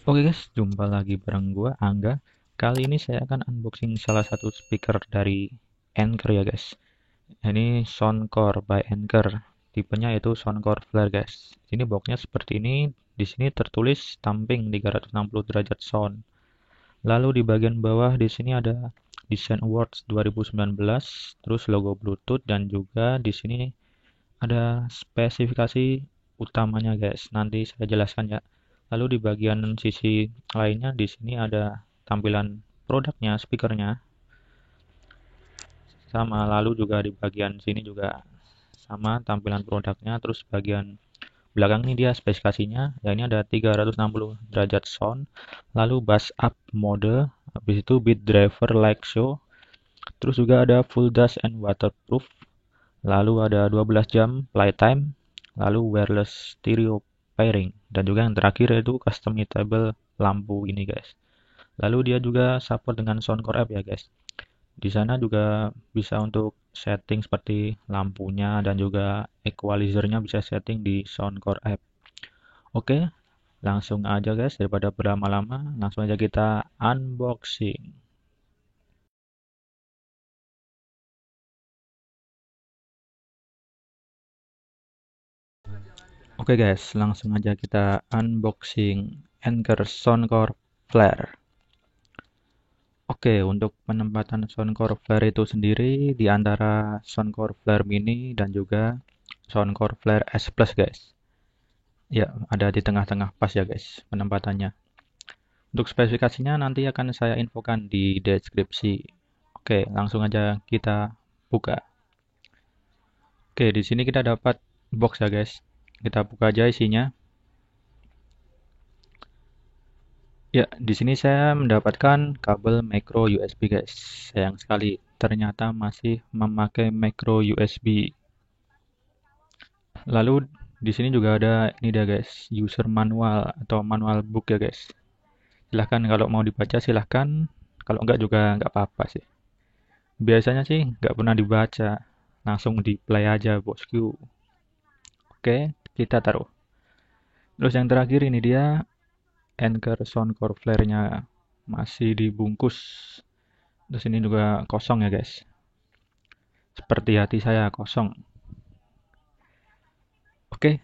Oke guys, jumpa lagi bareng gua Angga. Kali ini saya akan unboxing salah satu speaker dari Anker ya guys. Ini Soundcore by Anker. Tipenya itu Soundcore Flare guys. Ini boxnya seperti ini. Di sini tertulis Stamping 360 derajat sound. Lalu di bagian bawah di sini ada Design Awards 2019, terus logo Bluetooth dan juga di sini ada spesifikasi utamanya guys. Nanti saya jelaskan ya. Lalu di bagian sisi lainnya di sini ada tampilan produknya, speakernya sama. Lalu juga di bagian sini juga sama tampilan produknya. Terus bagian belakang ini dia spesifikasinya. Ya ini ada 360 derajat sound. Lalu bass up mode. Habis itu beat driver like show. Terus juga ada full dust and waterproof. Lalu ada 12 jam playtime. Lalu wireless stereo pairing. Dan juga yang terakhir itu customizable lampu ini guys. Lalu dia juga support dengan Soundcore app ya guys. Di sana juga bisa untuk setting seperti lampunya dan juga equalizernya bisa setting di Soundcore app. Oke, langsung aja guys daripada berlama-lama, langsung aja kita unboxing. Oke guys, langsung aja kita unboxing Anker Soundcore Flare. Oke, untuk penempatan Soundcore Flare itu sendiri di antara Soundcore Flare Mini dan juga Soundcore Flare S Plus guys. Ya, ada di tengah-tengah pas ya guys penempatannya. Untuk spesifikasinya nanti akan saya infokan di deskripsi. Oke, langsung aja kita buka. Oke, di sini kita dapat box ya guys. Kita buka aja isinya. Ya, di sini saya mendapatkan kabel micro USB guys. Sayang sekali, ternyata masih memakai micro USB. Lalu di sini juga ada ini dia guys, user manual atau manual book ya guys. Silahkan kalau mau dibaca silahkan, kalau enggak juga enggak apa-apa sih. Biasanya sih enggak pernah dibaca, langsung di play aja bosku. Oke, kita taruh. Terus yang terakhir ini dia Anker Soundcore Flare-nya masih dibungkus. Terus ini juga kosong ya guys. Seperti hati saya kosong. Oke,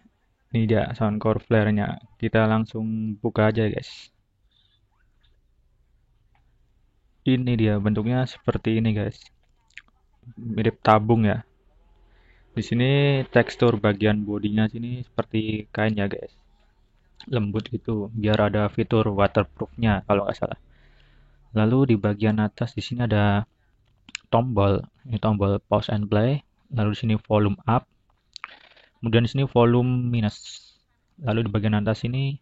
ini dia Soundcore Flare-nya. Kita langsung buka aja guys. Ini dia bentuknya seperti ini guys. Mirip tabung ya. Di sini tekstur bagian bodinya sini seperti kain ya guys. Lembut gitu biar ada fitur waterproofnya kalau nggak salah. Lalu di bagian atas di sini ada tombol. Ini tombol pause and play. Lalu di sini volume up. Kemudian di sini volume minus. Lalu di bagian atas ini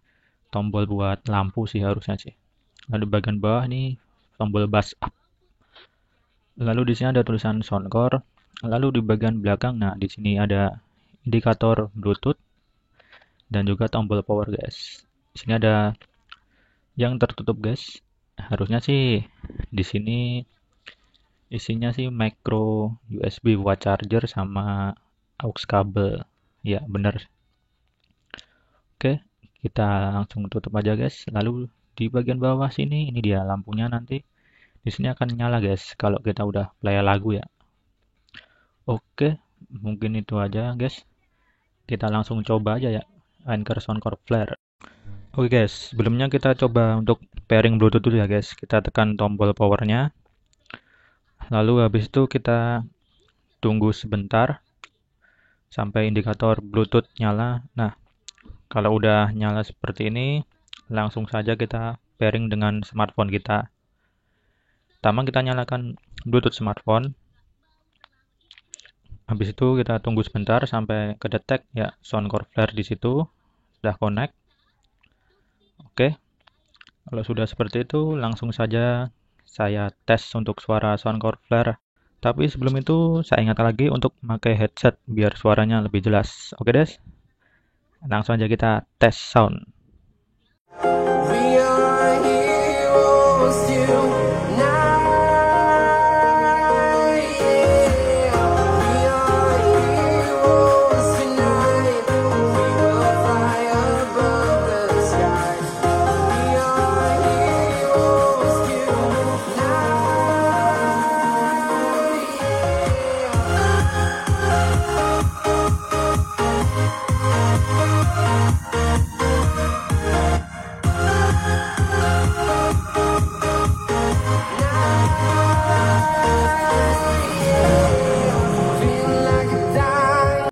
tombol buat lampu sih harusnya sih. Lalu di bagian bawah ini tombol bass up. Lalu di sini ada tulisan Soundcore. Lalu di bagian belakang, nah di sini ada indikator Bluetooth dan juga tombol power guys. Di sini ada yang tertutup guys. Harusnya sih di sini isinya sih micro USB buat charger sama aux kabel. Ya benar. Oke, kita langsung tutup aja guys. Lalu di bagian bawah sini ini dia lampunya nanti. Di sini akan nyala guys kalau kita udah play lagu ya. Oke, mungkin itu aja guys. Kita langsung coba aja ya Anker Soundcore Flare. Oke guys, sebelumnya kita coba untuk pairing Bluetooth dulu ya guys. Kita tekan tombol powernya. Lalu habis itu kita tunggu sebentar sampai indikator Bluetooth nyala. Nah, kalau udah nyala seperti ini, langsung saja kita pairing dengan smartphone kita. Pertama kita nyalakan Bluetooth smartphone. Habis itu kita tunggu sebentar sampai kedetek ya Soundcore Flare di situ sudah connect. Oke. Kalau sudah seperti itu, langsung saja saya tes untuk suara Soundcore Flare. Tapi sebelum itu, saya ingat lagi untuk memakai headset biar suaranya lebih jelas. Oke, Des? Langsung aja kita tes sound.